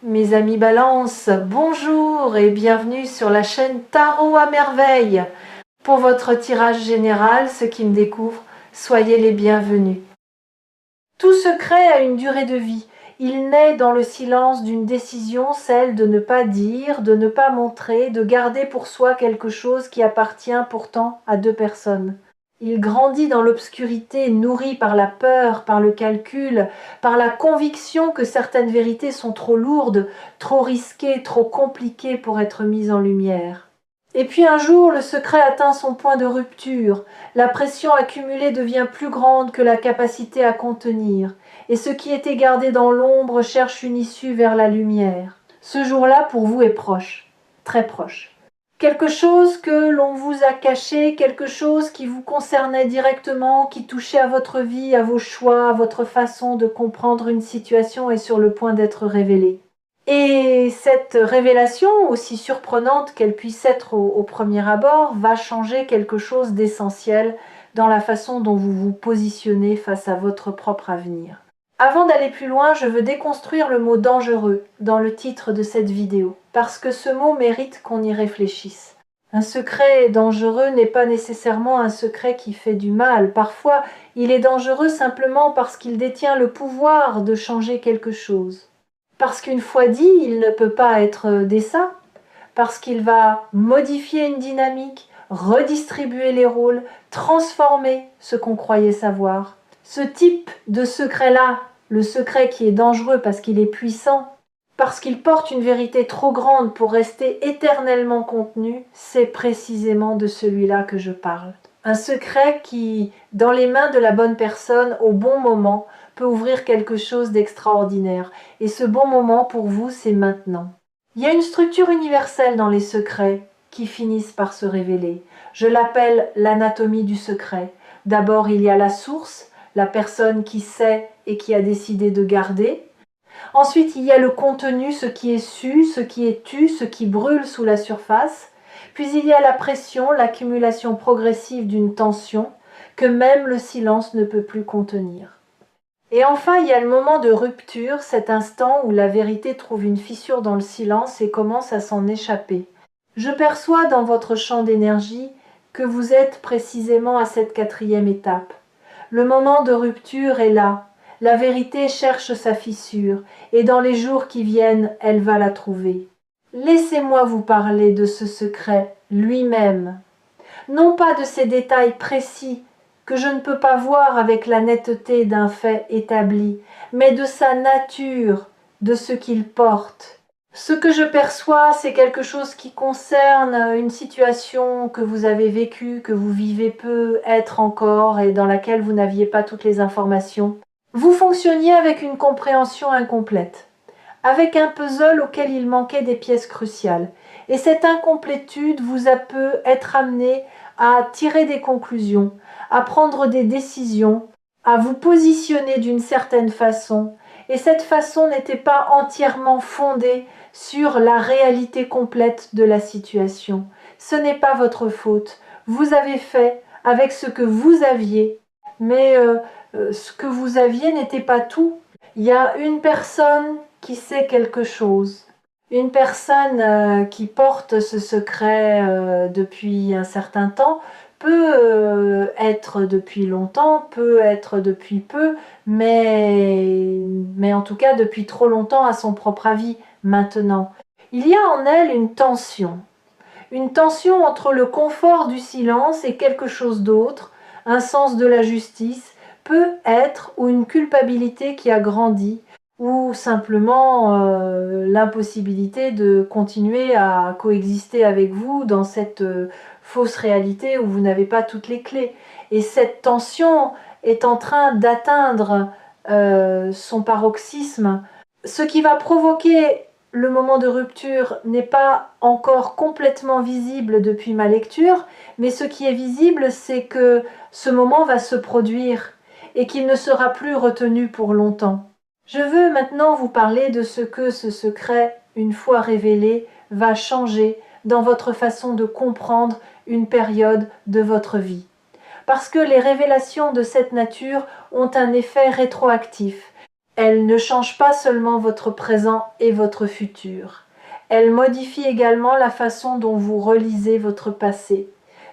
Mes amis Balance, bonjour et bienvenue sur la chaîne Tarot à merveille. Pour votre tirage général, ceux qui me découvrent, soyez les bienvenus. Tout secret a une durée de vie. Il naît dans le silence d'une décision, celle de ne pas dire, de ne pas montrer, de garder pour soi quelque chose qui appartient pourtant à deux personnes. Il grandit dans l'obscurité, nourri par la peur, par le calcul, par la conviction que certaines vérités sont trop lourdes, trop risquées, trop compliquées pour être mises en lumière. Et puis un jour, le secret atteint son point de rupture. La pression accumulée devient plus grande que la capacité à contenir, et ce qui était gardé dans l'ombre cherche une issue vers la lumière. Ce jour-là, pour vous, est proche, très proche. Quelque chose que l'on vous a caché, quelque chose qui vous concernait directement, qui touchait à votre vie, à vos choix, à votre façon de comprendre une situation est sur le point d'être révélé. Et cette révélation, aussi surprenante qu'elle puisse être au premier abord, va changer quelque chose d'essentiel dans la façon dont vous vous positionnez face à votre propre avenir. Avant d'aller plus loin, je veux déconstruire le mot « dangereux » dans le titre de cette vidéo, parce que ce mot mérite qu'on y réfléchisse. Un secret dangereux n'est pas nécessairement un secret qui fait du mal. Parfois, il est dangereux simplement parce qu'il détient le pouvoir de changer quelque chose. Parce qu'une fois dit, il ne peut pas être décent, parce qu'il va modifier une dynamique, redistribuer les rôles, transformer ce qu'on croyait savoir. Ce type de secret-là, le secret qui est dangereux parce qu'il est puissant, parce qu'il porte une vérité trop grande pour rester éternellement contenu, c'est précisément de celui-là que je parle. Un secret qui, dans les mains de la bonne personne, au bon moment, peut ouvrir quelque chose d'extraordinaire. Et ce bon moment, pour vous, c'est maintenant. Il y a une structure universelle dans les secrets qui finissent par se révéler. Je l'appelle l'anatomie du secret. D'abord, il y a la source, la personne qui sait et qui a décidé de garder. Ensuite, il y a le contenu, ce qui est su, ce qui est tu, ce qui brûle sous la surface. Puis il y a la pression, l'accumulation progressive d'une tension que même le silence ne peut plus contenir. Et enfin, il y a le moment de rupture, cet instant où la vérité trouve une fissure dans le silence et commence à s'en échapper. Je perçois dans votre champ d'énergie que vous êtes précisément à cette quatrième étape. Le moment de rupture est là. La vérité cherche sa fissure, et dans les jours qui viennent, elle va la trouver. Laissez-moi vous parler de ce secret lui-même. Non pas de ces détails précis que je ne peux pas voir avec la netteté d'un fait établi, mais de sa nature, de ce qu'il porte. Ce que je perçois, c'est quelque chose qui concerne une situation que vous avez vécue, que vous vivez peut-être encore et dans laquelle vous n'aviez pas toutes les informations. Vous fonctionniez avec une compréhension incomplète, avec un puzzle auquel il manquait des pièces cruciales. Et cette incomplétude vous a peut être amené à tirer des conclusions, à prendre des décisions, à vous positionner d'une certaine façon. Et cette façon n'était pas entièrement fondée sur la réalité complète de la situation. Ce n'est pas votre faute. Vous avez fait avec ce que vous aviez, mais ce que vous aviez n'était pas tout. Il y a une personne qui sait quelque chose. Une personne qui porte ce secret depuis un certain temps peut être depuis longtemps, peut être depuis peu, mais en tout cas depuis trop longtemps à son propre avis maintenant. Il y a en elle une tension entre le confort du silence et quelque chose d'autre, un sens de la justice, peut être, ou une culpabilité qui a grandi, ou simplement l'impossibilité de continuer à coexister avec vous dans cette fausse réalité où vous n'avez pas toutes les clés. Et cette tension est en train d'atteindre son paroxysme, ce qui va provoquer le moment de rupture n'est pas encore complètement visible depuis ma lecture, mais ce qui est visible, c'est que ce moment va se produire et qu'il ne sera plus retenu pour longtemps. Je veux maintenant vous parler de ce que ce secret, une fois révélé, va changer dans votre façon de comprendre une période de votre vie. Parce que les révélations de cette nature ont un effet rétroactif. Elle ne change pas seulement votre présent et votre futur. Elle modifie également la façon dont vous relisez votre passé.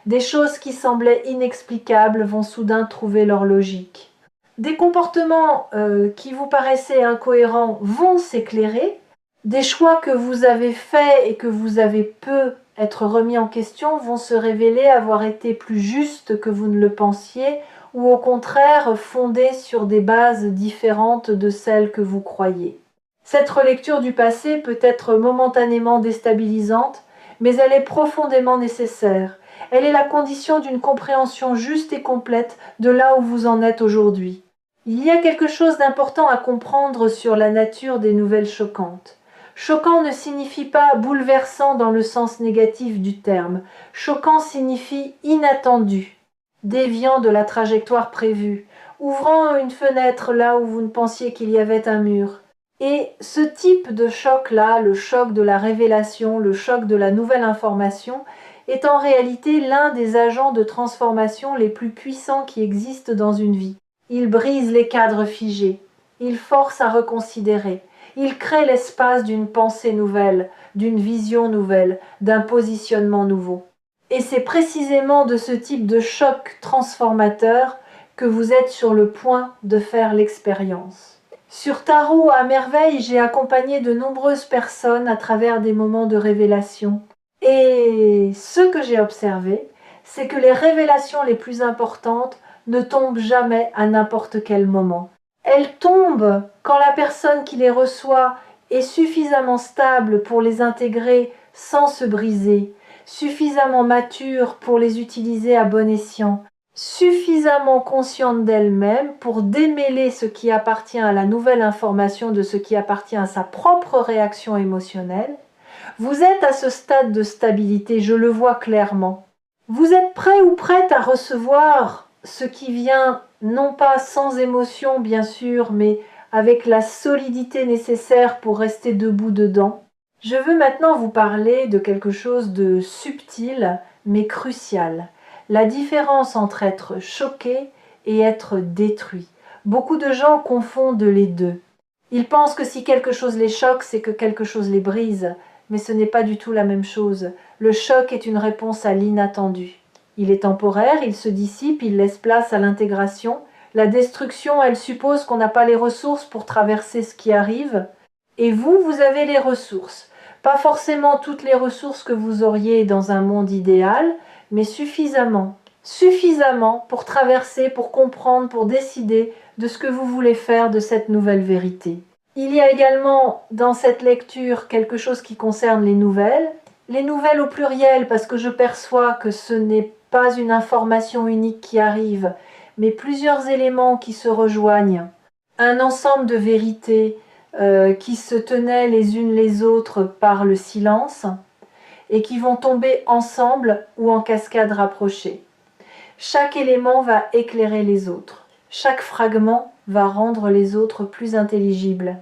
Des choses qui semblaient inexplicables vont soudain trouver leur logique. Des comportements qui vous paraissaient incohérents vont s'éclairer. Des choix que vous avez faits et que vous avez peu être remis en question vont se révéler avoir été plus justes que vous ne le pensiez ou au contraire fondés sur des bases différentes de celles que vous croyez. Cette relecture du passé peut être momentanément déstabilisante, mais elle est profondément nécessaire. Elle est la condition d'une compréhension juste et complète de là où vous en êtes aujourd'hui. Il y a quelque chose d'important à comprendre sur la nature des nouvelles choquantes. Choquant ne signifie pas bouleversant dans le sens négatif du terme. Choquant signifie inattendu, déviant de la trajectoire prévue, ouvrant une fenêtre là où vous ne pensiez qu'il y avait un mur. Et ce type de choc-là, le choc de la révélation, le choc de la nouvelle information, est en réalité l'un des agents de transformation les plus puissants qui existent dans une vie. Il brise les cadres figés, il force à reconsidérer, il crée l'espace d'une pensée nouvelle, d'une vision nouvelle, d'un positionnement nouveau. Et c'est précisément de ce type de choc transformateur que vous êtes sur le point de faire l'expérience. Sur Tarot à merveille, j'ai accompagné de nombreuses personnes à travers des moments de révélation. Et ce que j'ai observé, c'est que les révélations les plus importantes ne tombent jamais à n'importe quel moment. Elles tombent quand la personne qui les reçoit est suffisamment stable pour les intégrer sans se briser, suffisamment mature pour les utiliser à bon escient, suffisamment consciente d'elle-même pour démêler ce qui appartient à la nouvelle information de ce qui appartient à sa propre réaction émotionnelle. Vous êtes à ce stade de stabilité, je le vois clairement. Vous êtes prêt ou prête à recevoir ce qui vient, non pas sans émotion bien sûr, mais avec la solidité nécessaire pour rester debout dedans. Je veux maintenant vous parler de quelque chose de subtil mais crucial. La différence entre être choqué et être détruit. Beaucoup de gens confondent les deux. Ils pensent que si quelque chose les choque, c'est que quelque chose les brise. Mais ce n'est pas du tout la même chose. Le choc est une réponse à l'inattendu. Il est temporaire, il se dissipe, il laisse place à l'intégration. La destruction, elle suppose qu'on n'a pas les ressources pour traverser ce qui arrive. Et vous, vous avez les ressources. Pas forcément toutes les ressources que vous auriez dans un monde idéal, mais suffisamment. Suffisamment pour traverser, pour comprendre, pour décider de ce que vous voulez faire de cette nouvelle vérité. Il y a également dans cette lecture quelque chose qui concerne les nouvelles au pluriel parce que je perçois que ce n'est pas une information unique qui arrive, mais plusieurs éléments qui se rejoignent, un ensemble de vérités qui se tenaient les unes les autres par le silence et qui vont tomber ensemble ou en cascade rapprochée. Chaque élément va éclairer les autres, chaque fragment va rendre les autres plus intelligibles.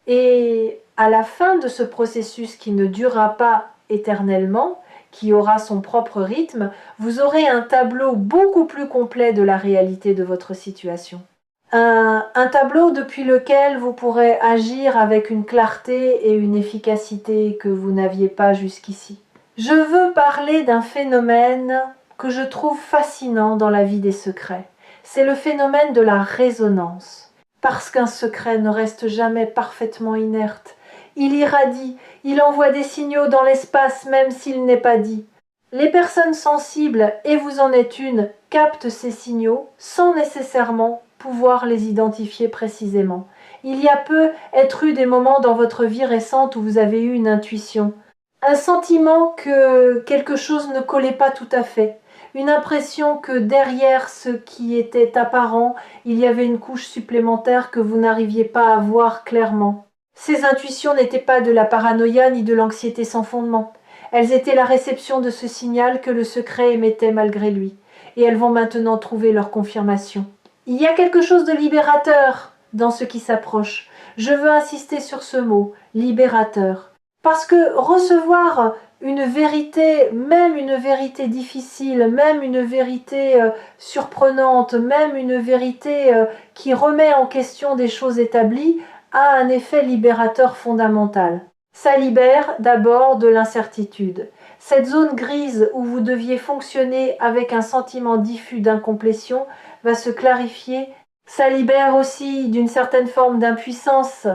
Et à la fin de ce processus qui ne durera pas éternellement, qui aura son propre rythme, vous aurez un tableau beaucoup plus complet de la réalité de votre situation. Un tableau depuis lequel vous pourrez agir avec une clarté et une efficacité que vous n'aviez pas jusqu'ici. Je veux parler d'un phénomène que je trouve fascinant dans la vie des secrets. C'est le phénomène de la résonance. Parce qu'un secret ne reste jamais parfaitement inerte. Il irradie, il envoie des signaux dans l'espace même s'il n'est pas dit. Les personnes sensibles, et vous en êtes une, captent ces signaux sans nécessairement pouvoir les identifier précisément. Il y a peu être eu des moments dans votre vie récente où vous avez eu une intuition, un sentiment que quelque chose ne collait pas tout à fait. Une impression que derrière ce qui était apparent, il y avait une couche supplémentaire que vous n'arriviez pas à voir clairement. Ces intuitions n'étaient pas de la paranoïa ni de l'anxiété sans fondement. Elles étaient la réception de ce signal que le secret émettait malgré lui. Et elles vont maintenant trouver leur confirmation. Il y a quelque chose de libérateur dans ce qui s'approche. Je veux insister sur ce mot, libérateur. Parce que recevoir une vérité, même une vérité difficile, même une vérité surprenante, même une vérité qui remet en question des choses établies, a un effet libérateur fondamental. Ça libère d'abord de l'incertitude. Cette zone grise où vous deviez fonctionner avec un sentiment diffus d'incomplétion va se clarifier. Ça libère aussi d'une certaine forme d'impuissance,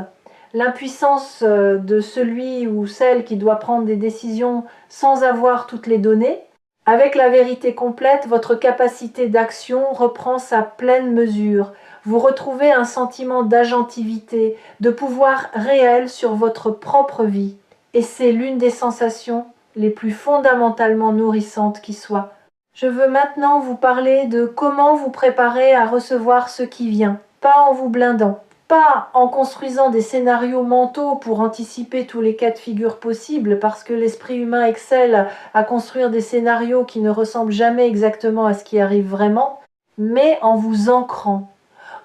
l'impuissance de celui ou celle qui doit prendre des décisions sans avoir toutes les données. Avec la vérité complète, votre capacité d'action reprend sa pleine mesure. Vous retrouvez un sentiment d'agentivité, de pouvoir réel sur votre propre vie. Et c'est l'une des sensations les plus fondamentalement nourrissantes qui soit. Je veux maintenant vous parler de comment vous préparer à recevoir ce qui vient, pas en vous blindant, pas en construisant des scénarios mentaux pour anticiper tous les cas de figure possibles, parce que l'esprit humain excelle à construire des scénarios qui ne ressemblent jamais exactement à ce qui arrive vraiment, mais en vous ancrant,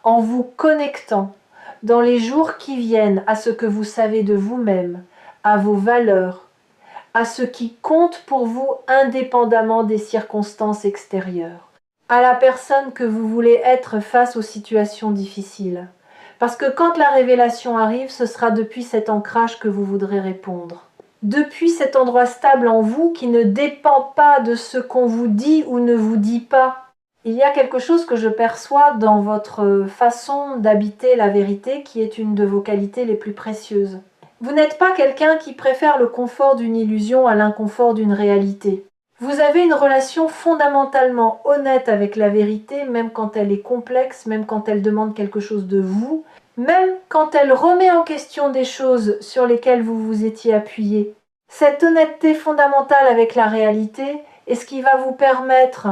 en vous connectant dans les jours qui viennent à ce que vous savez de vous-même, à vos valeurs, à ce qui compte pour vous indépendamment des circonstances extérieures, à la personne que vous voulez être face aux situations difficiles. Parce que quand la révélation arrive, ce sera depuis cet ancrage que vous voudrez répondre. Depuis cet endroit stable en vous qui ne dépend pas de ce qu'on vous dit ou ne vous dit pas. Il y a quelque chose que je perçois dans votre façon d'habiter la vérité qui est une de vos qualités les plus précieuses. Vous n'êtes pas quelqu'un qui préfère le confort d'une illusion à l'inconfort d'une réalité. Vous avez une relation fondamentalement honnête avec la vérité, même quand elle est complexe, même quand elle demande quelque chose de vous, même quand elle remet en question des choses sur lesquelles vous vous étiez appuyé. Cette honnêteté fondamentale avec la réalité est ce qui va vous permettre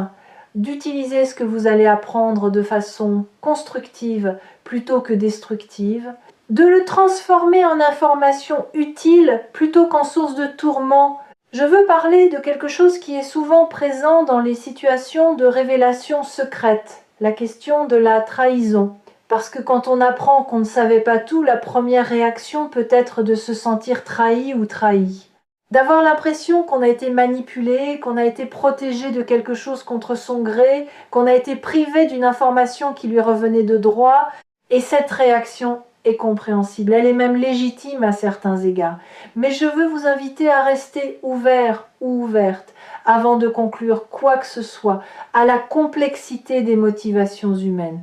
d'utiliser ce que vous allez apprendre de façon constructive plutôt que destructive, de le transformer en information utile plutôt qu'en source de tourment. Je veux parler de quelque chose qui est souvent présent dans les situations de révélation secrète, la question de la trahison. Parce que quand on apprend qu'on ne savait pas tout, la première réaction peut être de se sentir trahi ou trahi. D'avoir l'impression qu'on a été manipulé, qu'on a été protégé de quelque chose contre son gré, qu'on a été privé d'une information qui lui revenait de droit. Et cette réaction est compréhensible, elle est même légitime à certains égards. Mais je veux vous inviter à rester ouvert ou ouverte avant de conclure quoi que ce soit à la complexité des motivations humaines.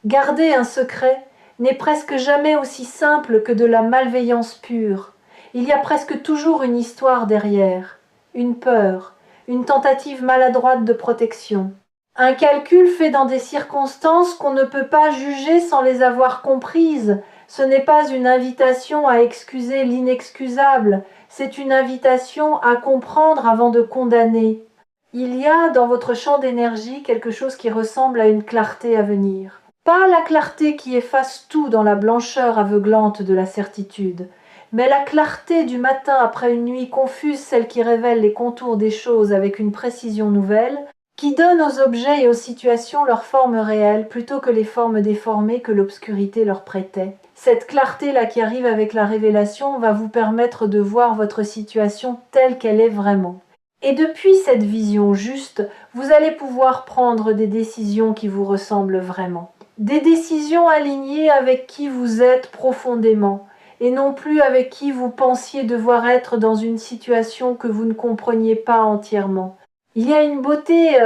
Garder un secret n'est presque jamais aussi simple que de la malveillance pure. Il y a presque toujours une histoire derrière, une peur, une tentative maladroite de protection. Un calcul fait dans des circonstances qu'on ne peut pas juger sans les avoir comprises. Ce n'est pas une invitation à excuser l'inexcusable, c'est une invitation à comprendre avant de condamner. Il y a dans votre champ d'énergie quelque chose qui ressemble à une clarté à venir. Pas la clarté qui efface tout dans la blancheur aveuglante de la certitude, mais la clarté du matin après une nuit confuse, celle qui révèle les contours des choses avec une précision nouvelle, qui donne aux objets et aux situations leur forme réelle plutôt que les formes déformées que l'obscurité leur prêtait. Cette clarté-là qui arrive avec la révélation va vous permettre de voir votre situation telle qu'elle est vraiment. Et depuis cette vision juste, vous allez pouvoir prendre des décisions qui vous ressemblent vraiment. Des décisions alignées avec qui vous êtes profondément, et non plus avec qui vous pensiez devoir être dans une situation que vous ne compreniez pas entièrement. Il y a une beauté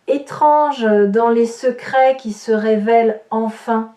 étrange dans les secrets qui se révèlent enfin,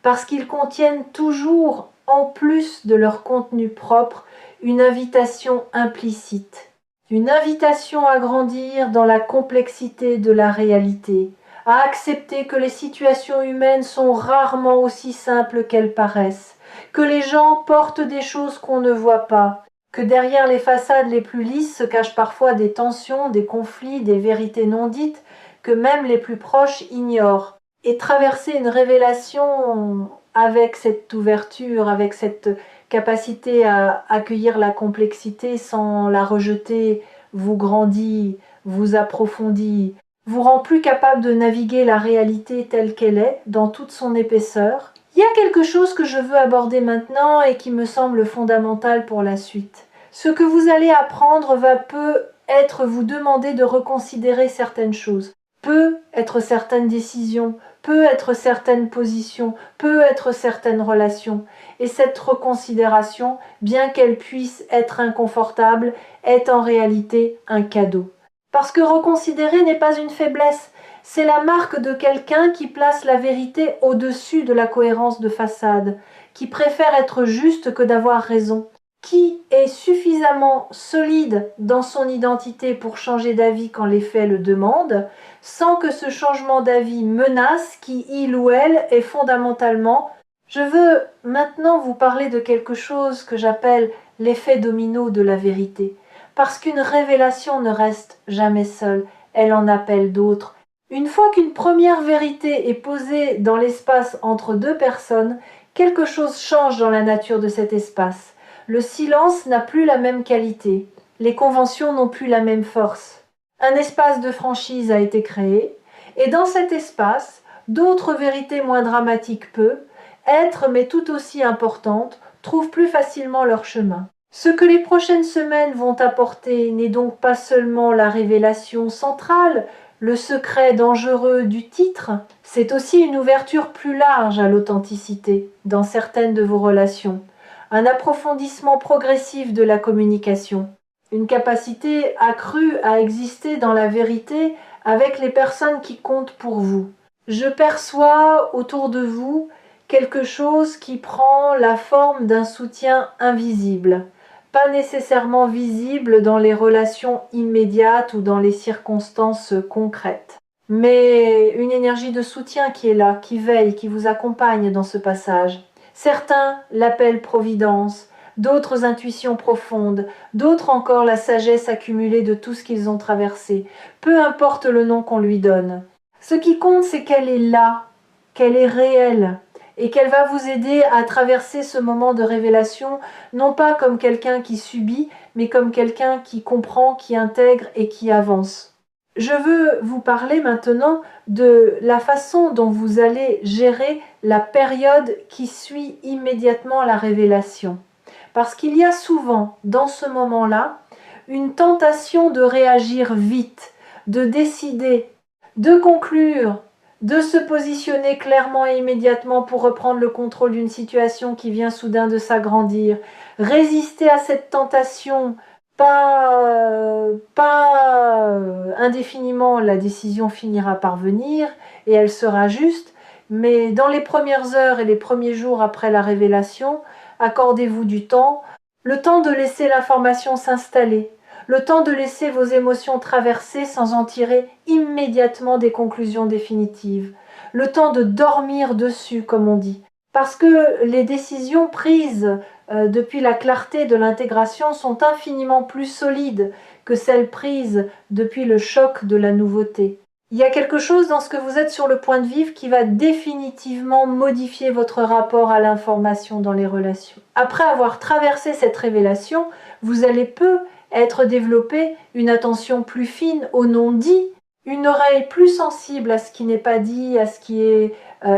parce qu'ils contiennent toujours, en plus de leur contenu propre, une invitation implicite. Une invitation à grandir dans la complexité de la réalité, à accepter que les situations humaines sont rarement aussi simples qu'elles paraissent, que les gens portent des choses qu'on ne voit pas, que derrière les façades les plus lisses se cachent parfois des tensions, des conflits, des vérités non dites, que même les plus proches ignorent. Et traverser une révélation avec cette ouverture, avec cette capacité à accueillir la complexité sans la rejeter, vous grandit, vous approfondit, vous rend plus capable de naviguer la réalité telle qu'elle est, dans toute son épaisseur. Il y a quelque chose que je veux aborder maintenant et qui me semble fondamental pour la suite. Ce que vous allez apprendre va peut-être vous demander de reconsidérer certaines choses, peut être certaines décisions, peut être certaines positions, peut être certaines relations. Et cette reconsidération, bien qu'elle puisse être inconfortable, est en réalité un cadeau. Parce que reconsidérer n'est pas une faiblesse, c'est la marque de quelqu'un qui place la vérité au-dessus de la cohérence de façade, qui préfère être juste que d'avoir raison, qui est suffisamment solide dans son identité pour changer d'avis quand les faits le demandent, sans que ce changement d'avis menace qui, il ou elle, est fondamentalement. Je veux maintenant vous parler de quelque chose que j'appelle l'effet domino de la vérité, parce qu'une révélation ne reste jamais seule, elle en appelle d'autres. Une fois qu'une première vérité est posée dans l'espace entre deux personnes, quelque chose change dans la nature de cet espace. Le silence n'a plus la même qualité, les conventions n'ont plus la même force. Un espace de franchise a été créé, et dans cet espace, d'autres vérités moins dramatiques peuvent être, mais tout aussi importantes, trouvent plus facilement leur chemin. Ce que les prochaines semaines vont apporter n'est donc pas seulement la révélation centrale, le secret dangereux du titre, c'est aussi une ouverture plus large à l'authenticité dans certaines de vos relations, un approfondissement progressif de la communication, une capacité accrue à exister dans la vérité avec les personnes qui comptent pour vous. Je perçois autour de vous quelque chose qui prend la forme d'un soutien invisible, pas nécessairement visible dans les relations immédiates ou dans les circonstances concrètes, mais une énergie de soutien qui est là, qui veille, qui vous accompagne dans ce passage. Certains l'appellent providence, d'autres intuitions profondes, d'autres encore la sagesse accumulée de tout ce qu'ils ont traversé, peu importe le nom qu'on lui donne. Ce qui compte, c'est qu'elle est là, qu'elle est réelle, et qu'elle va vous aider à traverser ce moment de révélation, non pas comme quelqu'un qui subit, mais comme quelqu'un qui comprend, qui intègre et qui avance. Je veux vous parler maintenant de la façon dont vous allez gérer la période qui suit immédiatement la révélation. Parce qu'il y a souvent, dans ce moment-là, une tentation de réagir vite, de décider, de conclure, de se positionner clairement et immédiatement pour reprendre le contrôle d'une situation qui vient soudain de s'agrandir. Résister à cette tentation, pas indéfiniment, la décision finira par venir et elle sera juste, mais dans les premières heures et les premiers jours après la révélation, accordez-vous du temps, le temps de laisser l'information s'installer, le temps de laisser vos émotions traverser sans en tirer immédiatement des conclusions définitives, le temps de dormir dessus, comme on dit. Parce que les décisions prises depuis la clarté de l'intégration sont infiniment plus solides que celles prises depuis le choc de la nouveauté. Il y a quelque chose dans ce que vous êtes sur le point de vivre qui va définitivement modifier votre rapport à l'information dans les relations. Après avoir traversé cette révélation, vous allez être développé une attention plus fine au non-dit, une oreille plus sensible à ce qui n'est pas dit, à ce qui est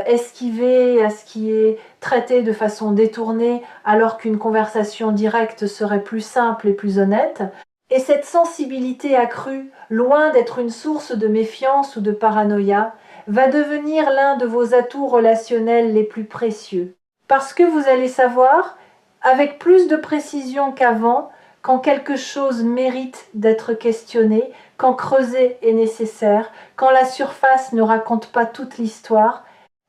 esquivé, à ce qui est traité de façon détournée, alors qu'une conversation directe serait plus simple et plus honnête. Et cette sensibilité accrue, loin d'être une source de méfiance ou de paranoïa, va devenir l'un de vos atouts relationnels les plus précieux. Parce que vous allez savoir, avec plus de précision qu'avant, quand quelque chose mérite d'être questionné, quand creuser est nécessaire, quand la surface ne raconte pas toute l'histoire.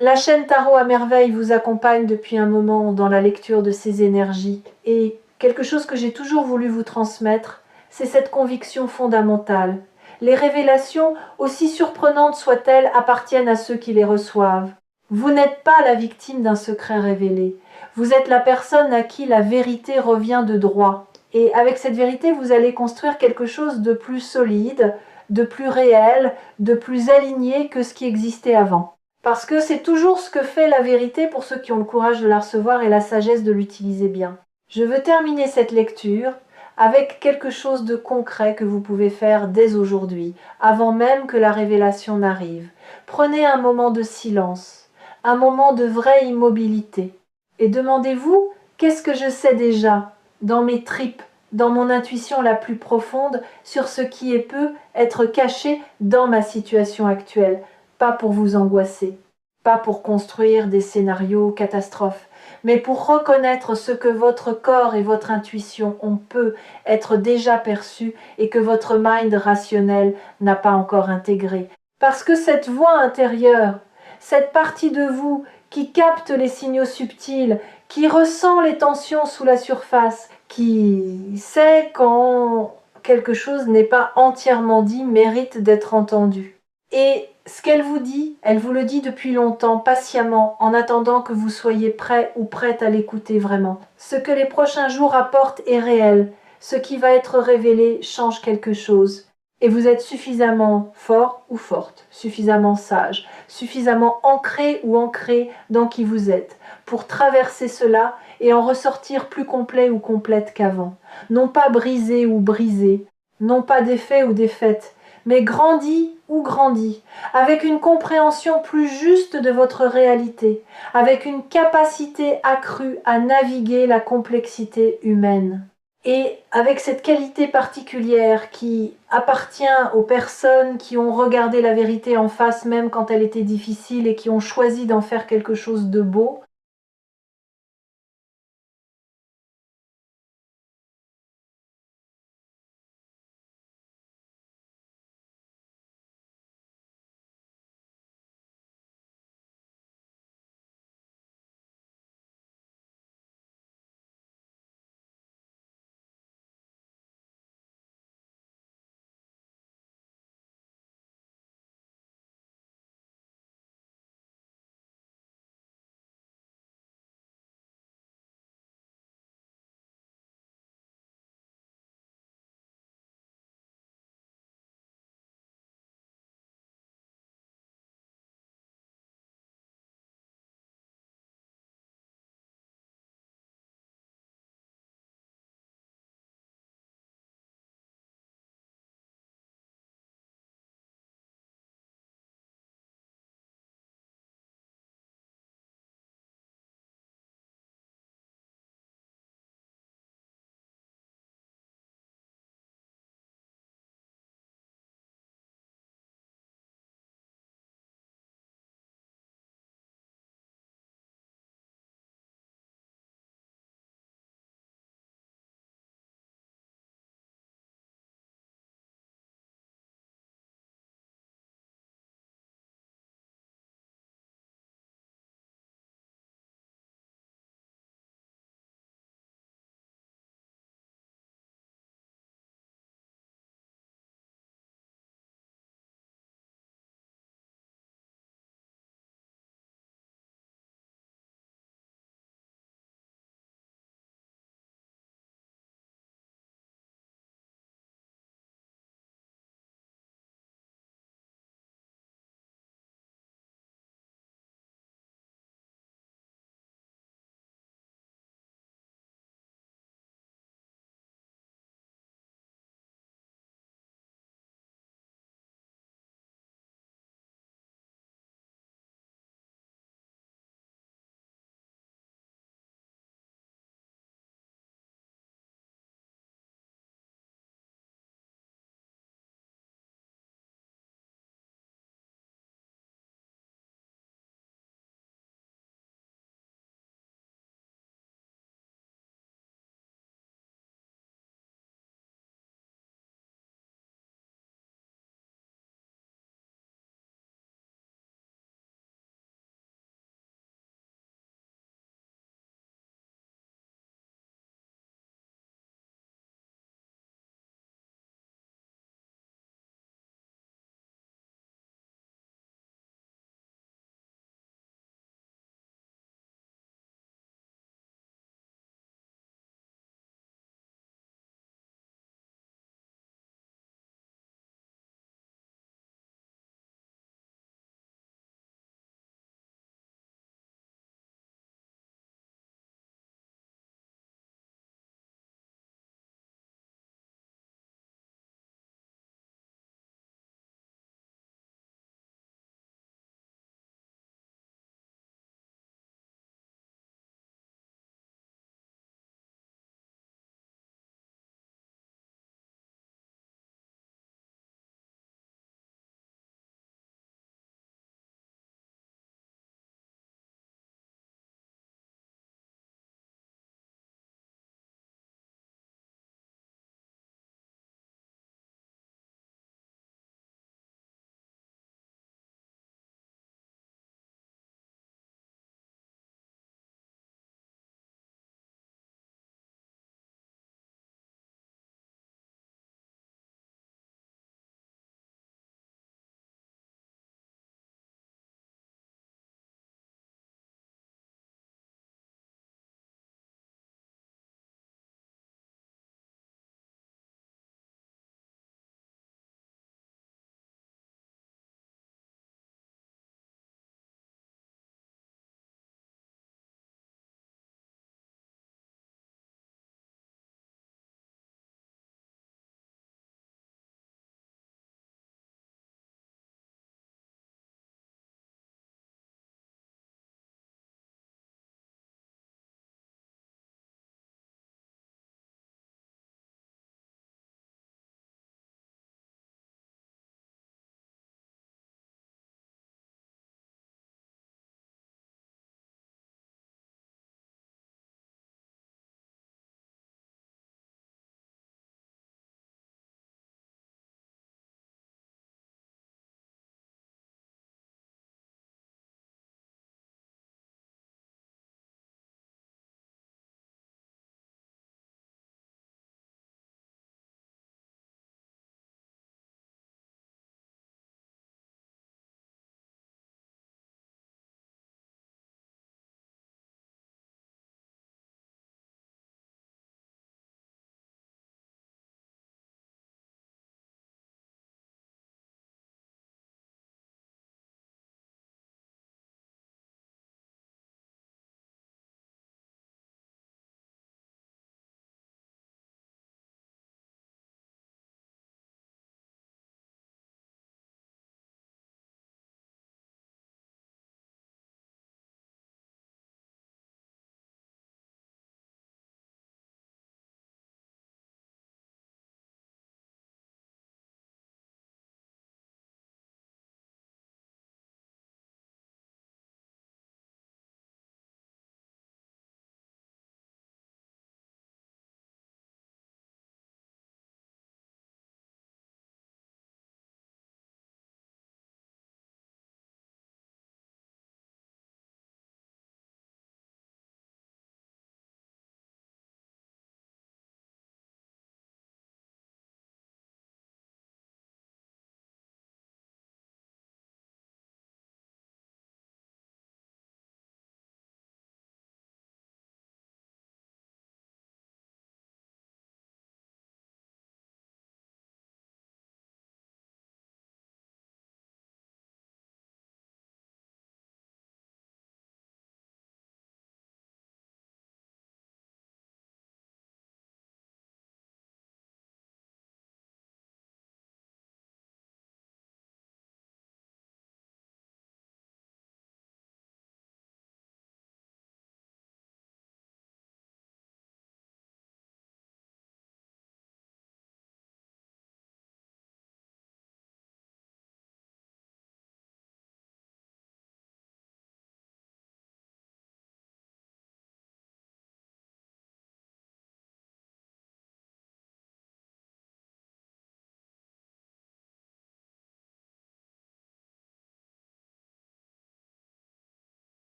La chaîne Tarot à merveille vous accompagne depuis un moment dans la lecture de ces énergies. Et quelque chose que j'ai toujours voulu vous transmettre, c'est cette conviction fondamentale. Les révélations, aussi surprenantes soient-elles, appartiennent à ceux qui les reçoivent. Vous n'êtes pas la victime d'un secret révélé. Vous êtes la personne à qui la vérité revient de droit. Et avec cette vérité, vous allez construire quelque chose de plus solide, de plus réel, de plus aligné que ce qui existait avant. Parce que c'est toujours ce que fait la vérité pour ceux qui ont le courage de la recevoir et la sagesse de l'utiliser bien. Je veux terminer cette lecture avec quelque chose de concret que vous pouvez faire dès aujourd'hui, avant même que la révélation n'arrive. Prenez un moment de silence, un moment de vraie immobilité, et demandez-vous, qu'est-ce que je sais déjà, dans mes tripes, dans mon intuition la plus profonde sur ce qui peut être caché dans ma situation actuelle, pas pour vous angoisser, pas pour construire des scénarios catastrophes, mais pour reconnaître ce que votre corps et votre intuition ont peut être déjà perçu et que votre mind rationnel n'a pas encore intégré. Parce que cette voix intérieure, cette partie de vous qui capte les signaux subtils, qui ressent les tensions sous la surface, qui sait quand quelque chose n'est pas entièrement dit, mérite d'être entendu. Et ce qu'elle vous dit, elle vous le dit depuis longtemps, patiemment, en attendant que vous soyez prêt ou prête à l'écouter vraiment. Ce que les prochains jours apportent est réel. Ce qui va être révélé change quelque chose. Et vous êtes suffisamment fort ou forte, suffisamment sage, suffisamment ancré ou ancré dans qui vous êtes, pour traverser cela et en ressortir plus complet ou complète qu'avant. Non pas brisé ou brisé, non pas défait ou défaite, mais grandi ou grandi, avec une compréhension plus juste de votre réalité, avec une capacité accrue à naviguer la complexité humaine. Et avec cette qualité particulière qui appartient aux personnes qui ont regardé la vérité en face même quand elle était difficile et qui ont choisi d'en faire quelque chose de beau,